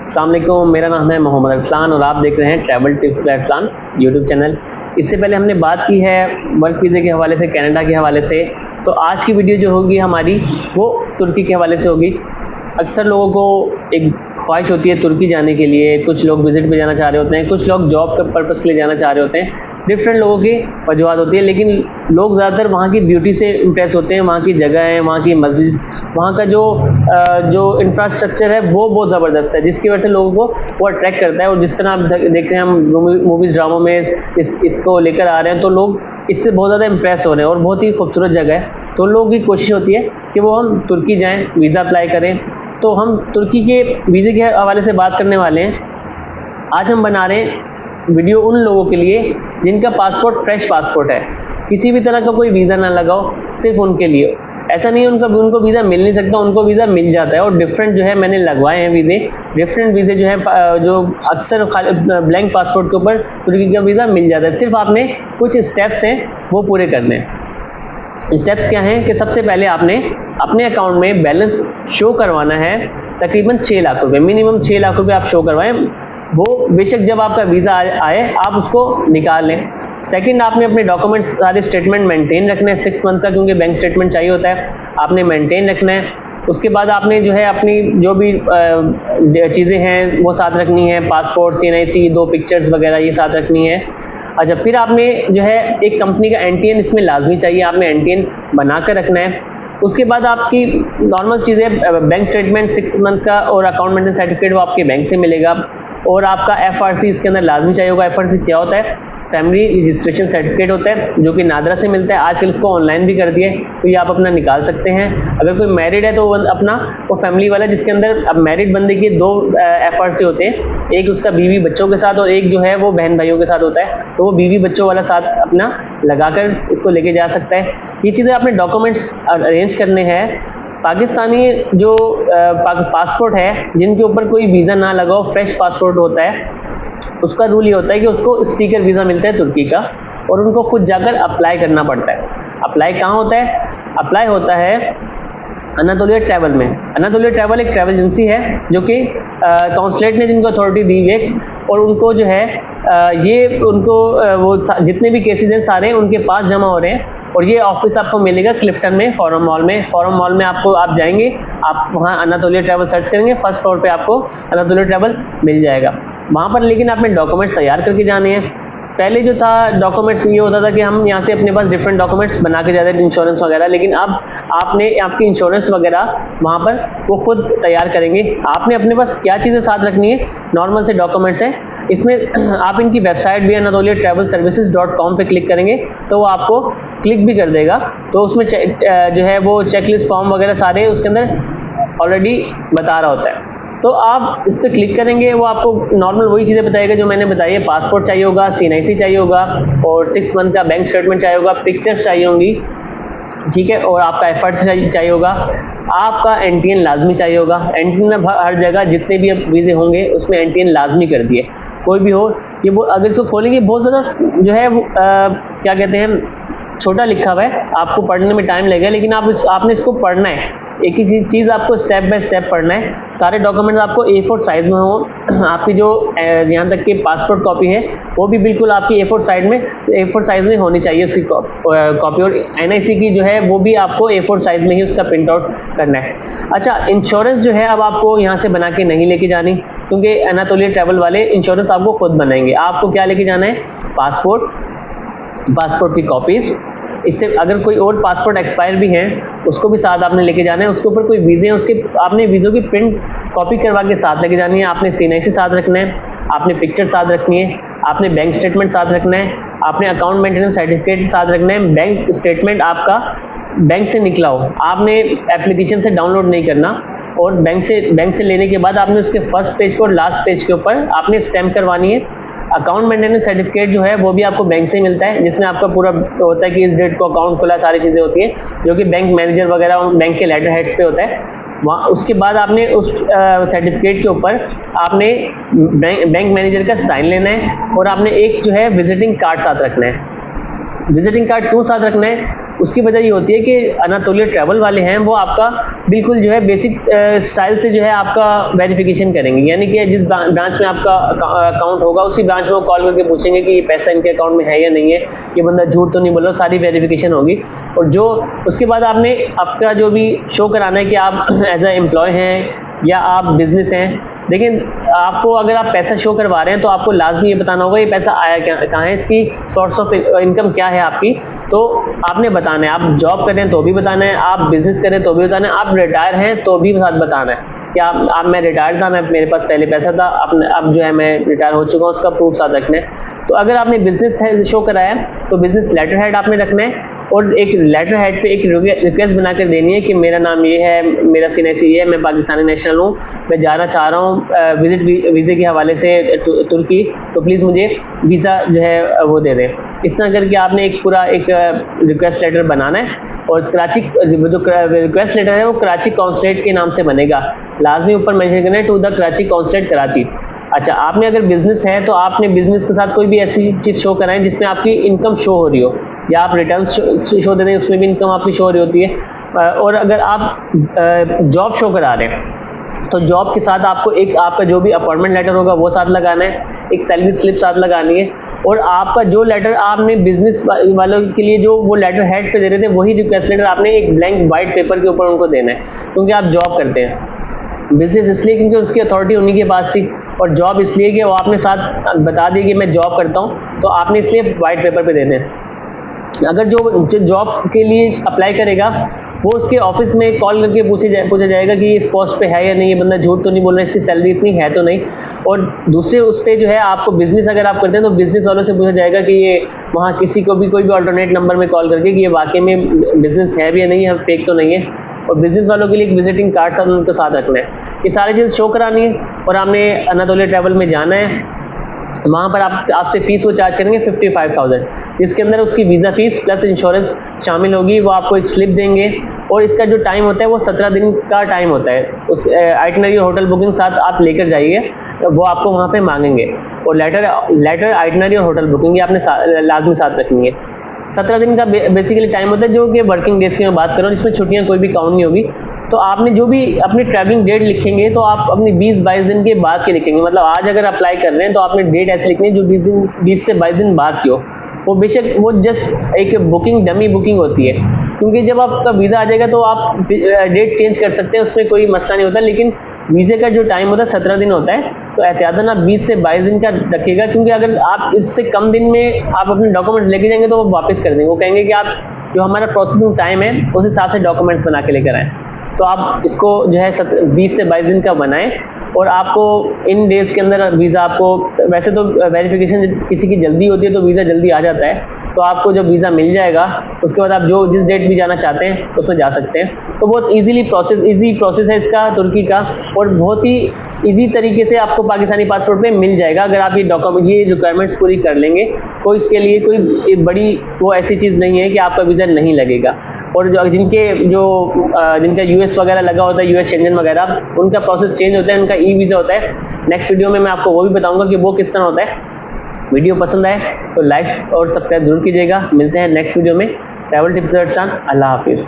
अस्सलाम वालेकुम, मेरा नाम है मोहम्मद अरसलान और आप देख रहे हैं travel tips by Arsalan YouTube channel. इससे पहले हमने बात की है वर्क वीज़े के हवाले से, कनाडा के हवाले से। तो आज की वीडियो जो होगी हमारी वो तुर्की के हवाले से होगी। अक्सर लोगों को एक ख्वाहिश होती है तुर्की जाने के लिए, कुछ लोग विज़िट पे जाना चाह रहे होते हैं, कुछ लोग जॉब के पर्पज़ के लिए जाना चाह रहे होते हैं। डिफरेंट लोगों की वजूहत होती है, लेकिन लोग ज़्यादातर वहाँ की ब्यूटी से इम्प्रेस होते हैं। वहाँ की जगह है, वहाँ की मस्जिद, वहाँ का जो इंफ्रास्ट्रक्चर है वो बहुत ज़बरदस्त है, जिसकी वजह से लोगों को वो अट्रैक्ट करता है। और जिस तरह आप देख रहे हैं, हम मूवीज़ ड्रामों में इसको लेकर आ रहे हैं, तो लोग इससे बहुत ज़्यादा इम्प्रेस हो रहे हैं और बहुत ही खूबसूरत जगह है। तो लोगों की कोशिश होती है कि वो हम तुर्की जाएँ, वीज़ा अप्लाई करें। तो हम तुर्की के वीज़े के हवाले से बात करने वाले हैं। आज हम बना रहे हैं वीडियो उन लोगों के लिए जिनका पासपोर्ट फ्रेश पासपोर्ट है, किसी भी तरह का कोई वीज़ा ना लगाओ, सिर्फ उनके लिए। ऐसा नहीं है उनको वीज़ा मिल नहीं सकता, उनको वीज़ा मिल जाता है। और डिफरेंट जो है मैंने लगवाए हैं वीज़े, डिफरेंट वीज़े जो है जो अक्सर ब्लैंक पासपोर्ट के ऊपर तुर्की का वीज़ा मिल जाता है। सिर्फ आपने कुछ स्टेप्स हैं वो पूरे करने हैं। स्टेप्स क्या हैं कि सबसे पहले आपने अपने अकाउंट में बैलेंस शो करवाना है, तकरीबन 6 लाख रुपये, मिनिमम 6 लाख रुपये आप शो करवाएं। वो बेशक जब आपका वीज़ा आए आप उसको निकाल लें। सेकंड, आपने अपने डॉक्यूमेंट्स सारे स्टेटमेंट मेंटेन रखना है 6 मंथ का, क्योंकि बैंक स्टेटमेंट चाहिए होता है, आपने मेंटेन रखना है। उसके बाद आपने जो है अपनी जो भी चीज़ें हैं वो साथ रखनी है, पासपोर्ट, CNIC, 2 पिक्चर्स वगैरह ये साथ रखनी है। अच्छा, फिर आपने जो है एक कंपनी का NTN इसमें लाजमी चाहिए, आपने NTN बना कर रखना है। उसके बाद आपकी नॉर्मल चीज़ें, बैंक स्टेटमेंट 6 मंथ का और अकाउंट मेंटेन सर्टिफिकेट वो आपके बैंक से मिलेगा। और आपका FRC इसके अंदर लाजमी चाहिए होगा। FRC क्या होता है? फैमिली रजिस्ट्रेशन सर्टिफिकेट होता है, जो कि नादरा से मिलता है। आजकल इसको ऑनलाइन भी कर दिए, तो ये आप अपना निकाल सकते हैं। अगर कोई मैरिड है तो वो अपना वो फैमिली वाला, जिसके अंदर अब मैरिड बंदे के 2 FRC होते हैं, एक उसका बीवी बच्चों के साथ और एक जो है वो बहन भाइयों के साथ होता है। तो वो बीवी बच्चों वाला साथ अपना लगाकर इसको लेके जा सकता है। ये चीज़ें आपने डॉक्यूमेंट्स अरेंज करने हैं। पाकिस्तानी जो पासपोर्ट है जिनके ऊपर कोई वीज़ा ना लगाओ, फ्रेश पासपोर्ट होता है, उसका रूल ये होता है कि उसको स्टिकर वीज़ा मिलता है तुर्की का, और उनको खुद जाकर अप्लाई करना पड़ता है। अप्लाई कहाँ होता है? अप्लाई होता है अनातोलिया ट्रैवल में। अनातोलिया ट्रैवल एक ट्रैवल एजेंसी है जो कि कॉन्सुलेट ने जिनको अथॉरिटी दी हुई है, और उनको जो है ये उनको वो जितने भी केसेस हैं सारे उनके पास जमा हो रहे हैं। और ये ऑफिस आपको मिलेगा क्लिफ्टन में, फोरम मॉल में। फोरम मॉल में आप जाएंगे, आप वहाँ अनातोलिया ट्रैवल सर्च करेंगे, फर्स्ट फ्लोर पे आपको अनातोलिया ट्रैवल मिल जाएगा। वहाँ पर लेकिन आपने डॉक्यूमेंट्स तैयार करके जाने हैं। पहले जो था डॉक्यूमेंट्स ये होता था कि हम यहाँ से अपने पास डिफरेंट डॉक्यूमेंट्स बना के जाते थे, इंश्योरेंस वगैरह, लेकिन अब आपने आपकी इंश्योरेंस वगैरह वहाँ पर वो खुद तैयार करेंगे। आपने अपने पास क्या चीज़ें साथ रखनी है? नॉर्मल से डॉक्यूमेंट्स हैं। इसमें आप इनकी वेबसाइट भी anatoliatravelservices.com पे क्लिक करेंगे तो वो आपको क्लिक भी कर देगा। तो उसमें जो है वो चेकलिस्ट फॉर्म वगैरह सारे उसके अंदर ऑलरेडी बता रहा होता है। तो आप इस पर क्लिक करेंगे, वो आपको नॉर्मल वही चीज़ें बताएगा जो मैंने बताई है। पासपोर्ट चाहिए होगा, CNIC चाहिए होगा, और 6 मंथ का बैंक स्टेटमेंट चाहिए होगा, पिक्चर्स चाहिए होंगी, ठीक है, और आपका FRC चाहिए होगा, आपका NTN लाजमी चाहिए होगा। NTN में हर जगह जितने भी वीज़े होंगे उसमें NTN लाजमी कर दिए, कोई भी हो। ये वो अगर इसको खोलेंगे बहुत ज़्यादा जो है वो क्या कहते हैं, छोटा लिखा हुआ है, आपको पढ़ने में टाइम लगेगा, लेकिन आपने इसको पढ़ना है। एक ही चीज़ आपको स्टेप बाय स्टेप पढ़ना है। सारे डॉक्यूमेंट्स आपको A4 साइज़ में हो। आपकी जो यहाँ तक की पासपोर्ट कॉपी है वो भी बिल्कुल आपकी A4 साइज़ में होनी चाहिए उसकी कॉपी, और NIC की जो है वो भी आपको A4 साइज़ में ही उसका प्रिंट आउट करना है। अच्छा, इंश्योरेंस जो है अब आपको यहाँ से बना के नहीं लेके जानी, क्योंकि अनातोलिया ट्रैवल वाले इंश्योरेंस आपको खुद बनाएंगे। आपको क्या लेके जाना है? पासपोर्ट की कॉपीज़। इससे अगर कोई और पासपोर्ट एक्सपायर भी हैं उसको भी साथ आपने लेके जाना है। उसके ऊपर कोई वीज़े हैं उसके आपने वीज़ों की प्रिंट कॉपी करवा के साथ लेके जानी है। आपने CNIC साथ रखना है, आपने पिक्चर साथ रखनी है, आपने बैंक स्टेटमेंट साथ रखना है, आपने अकाउंट मेंटेनेंस सर्टिफिकेट साथ रखना है। बैंक स्टेटमेंट आपका बैंक से निकला हो, आपने एप्लीकेशन से डाउनलोड नहीं करना, और बैंक से लेने के बाद आपने उसके फर्स्ट पेज को और लास्ट पेज के ऊपर आपने स्टैम्प करवानी है। अकाउंट मेंटेनेंस सर्टिफिकेट जो है वो भी आपको बैंक से ही मिलता है, जिसमें आपका पूरा होता है कि इस डेट को अकाउंट खुला, सारी चीज़ें होती हैं, जो कि बैंक मैनेजर वगैरह बैंक के लेटर हेड्स पे होता है वहाँ। उसके बाद आपने उस सर्टिफिकेट के ऊपर आपने बैंक मैनेजर का साइन लेना है, और आपने एक जो है विजिटिंग कार्ड साथ रखना है। विजिटिंग कार्ड क्यों साथ रखना है? उसकी वजह ये होती है कि अनातोलिया ट्रैवल वाले हैं वो आपका बिल्कुल जो है बेसिक स्टाइल से जो है आपका वेरिफिकेशन करेंगे, यानी कि जिस ब्रांच में आपका अकाउंट होगा उसी ब्रांच में वो कॉल करके पूछेंगे कि ये पैसा इनके अकाउंट में है या नहीं है, ये बंदा झूठ तो नहीं बोल रहा, सारी वेरिफिकेशन होगी। और जो उसके बाद आपने आपका जो भी शो कराना है कि आप एज अ एम्प्लॉय हैं या आप बिजनेस हैं। लेकिन आपको अगर आप पैसा शो करवा रहे हैं तो आपको लाजमी ये बताना होगा ये पैसा आया कहाँ है, इसकी सोर्स ऑफ इनकम क्या है आपकी, तो आपने बताना है। आप जॉब कर रहे हैं तो भी बताना है, आप बिजनेस कर रहे हैं तो भी बताना है, आप रिटायर हैं तो भी बताना है कि आप मैं रिटायर था, मेरे पास पहले पैसा था, अब जो है मैं रिटायर हो चुका हूँ, उसका प्रूफ साथ रखना है। तो अगर आपने बिजनेस है शो कराया तो बिजनेस लेटर हेड आपने रखना है और एक लेटर हेड पे एक रिक्वेस्ट बनाकर देनी है कि मेरा नाम ये है, मेरा सीनेसी ये है, मैं पाकिस्तानी नेशनल हूँ, मैं जाना चाह रहा हूँ वीज़े के हवाले से तुर्की, तो प्लीज़ मुझे वीज़ा जो है वो दे दें। इस तरह करके आपने एक पूरा एक रिक्वेस्ट लेटर बनाना है और कराची जो रिक्वेस्ट लेटर है वो कराची कॉन्सुलेट के नाम से बनेगा, लाजमी ऊपर मेंशन करना है to the Karachi consulate Karachi. अच्छा, आपने अगर बिजनेस है तो आपने बिजनेस के साथ कोई भी ऐसी चीज़ शो कराएं जिसमें आपकी इनकम शो हो रही हो, या आप रिटर्न शो दे दें उसमें भी इनकम आपकी शो हो रही होती है। और अगर आप जॉब शो करा रहे हैं तो जॉब के साथ आपको एक आपका जो भी अपॉइंटमेंट लेटर होगा वो साथ लगाना है, एक सैलरी स्लिप साथ लगानी है, और आपका जो लेटर आपने बिजनेस वालों के लिए जो वो लेटर हेड पे दे रहे थे वही रिक्वेस्ट लेटर आपने एक ब्लैंक वाइट पेपर के ऊपर उनको देना है, क्योंकि आप जॉब करते हैं। बिजनेस इसलिए क्योंकि उसकी अथॉरिटी उन्हीं के पास थी, और जॉब इसलिए कि वो आपने साथ बता दी कि मैं जॉब करता हूँ, तो आपने इसलिए वाइट पेपर पे देने हैं। अगर जो जॉब के लिए अप्लाई करेगा वो उसके ऑफिस में कॉल करके पूछा जाएगा कि इस पोस्ट पे है या नहीं, ये बंदा झूठ तो नहीं बोल रहा है, इसकी सैलरी इतनी है तो नहीं। और दूसरे उस पर जो है आपको बिजनेस अगर आप करते हैं तो बिजनेस वालों से पूछा जाएगा कि ये वहाँ किसी को भी कोई भी अल्टरनेट नंबर में कॉल करके कि ये वाकई में बिजनेस है भी या नहीं है, फेक तो नहीं है। और बिजनेस वालों के लिए एक विजिटिंग कार्ड सब उनको साथ रखना है, ये सारी चीज़ शो करानी है। और आपने अनातोलिया ट्रैवल में जाना है, वहाँ पर आपसे फीस वो चार्ज करेंगे 55,000, जिसके अंदर उसकी वीज़ा फीस प्लस इंश्योरेंस शामिल होगी। वो आपको एक स्लिप देंगे और इसका जो टाइम होता है वो 17 दिन का टाइम होता है। उस आइटनरी होटल बुकिंग साथ आप लेकर जाइए, वो आपको वहाँ पे मांगेंगे। और लेटर आइटनरी और होटल बुकिंग ये आपने लाजमी साथ रखनी है। 17 दिन का बेसिकली टाइम होता है, जो कि वर्किंग डेज की मैं बात कर रहा हूँ, जिसमें छुट्टियाँ कोई भी काउंट नहीं होगी। तो आपने जो भी अपनी ट्रैवलिंग डेट लिखेंगे तो आप अपनी 20-22 दिन के बाद के लिखेंगे, मतलब आज अगर अप्लाई कर रहे हैं तो आपने डेट ऐसे लिखनी है जो 20 से 22 दिन बाद की हो। वो बेशक वो जस्ट एक बुकिंग डमी बुकिंग होती है, क्योंकि जब आपका वीज़ा आ जाएगा तो आप डेट चेंज कर सकते हैं, उसमें कोई मसला नहीं होता। लेकिन वीज़े का जो टाइम होता है 17 दिन होता है, तो एहतियातन आप 20 से 22 दिन का रखिएगा, क्योंकि अगर आप इससे कम दिन में आप अपने डॉक्यूमेंट लेके जाएंगे तो वो वापस कर देंगे। वो कहेंगे कि आप जो हमारा प्रोसेसिंग टाइम है उस हिसाब से डॉक्यूमेंट्स बना के लेकर आएँ। तो आप इसको जो है 20 से 22 दिन का बनाएं, और आपको इन डेज़ के अंदर वीज़ा आपको, वैसे तो वेरिफिकेशन किसी की जल्दी होती है तो वीज़ा जल्दी आ जाता है, तो आपको जब वीज़ा मिल जाएगा उसके बाद आप जिस डेट भी जाना चाहते हैं उसमें जा सकते हैं। तो बहुत ईजी प्रोसेस है इसका तुर्की का, और बहुत ही इजी तरीके से आपको पाकिस्तानी पासपोर्ट पे मिल जाएगा अगर आप ये रिक्वायरमेंट्स पूरी कर लेंगे। कोई इसके लिए कोई बड़ी वो ऐसी चीज़ नहीं है कि आपका वीज़ा नहीं लगेगा। और जिनका यूएस वगैरह लगा होता है, यूएस शेंजन वगैरह, उनका प्रोसेस चेंज होता है, उनका ई वीज़ा होता है। नेक्स्ट वीडियो में मैं आपको वो भी बताऊंगा कि वो किस तरह होता है। वीडियो पसंद आए तो लाइक और सब्सक्राइब जरूर कीजिएगा। मिलते हैं नेक्स्ट वीडियो में। ट्रैवल टिप्स अल्लाह हाफिज़।